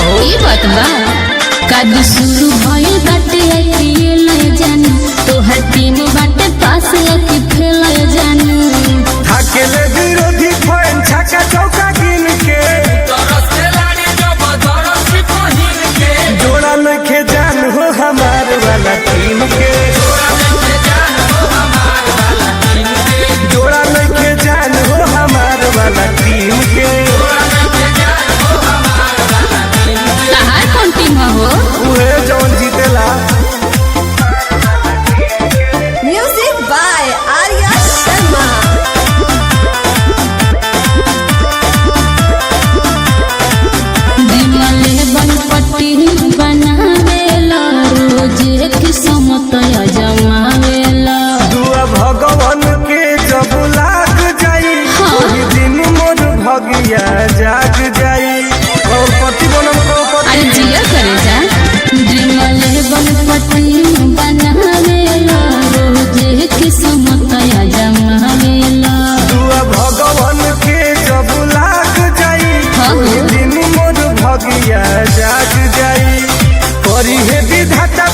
ई बात बा कद शुरू भइल बाटे आईपीएल जानी तोहर टीम बाटे पास आके खेल जानी थाकेले विरोधी फैन छक्का चौका गिन के तरस खिलाड़ी जबरदस्त पहिन के जोड़ा नखे जान हो हमार वाला टीम के जोड़ा नखे जान हो हमार वाला टीम के तहार कौन टीम हो उहे जौन जीतेला म्यूजिक बाय आर्या शर्मा। दिमले बन पट्टी बनावेला रोज किस्मत जमावेला दुआ भगवान के जब लाग जाई ओही दिन मोर भगिया जाग जाई और पति बनम अरे पति जिया करे जा दिमले बन पट्टी बनावेला रोज किस्मत जमावेला दुआ भगवान के जब लाग जाई ओही दिन मोर भगिया जाग जाई करी हे विधाता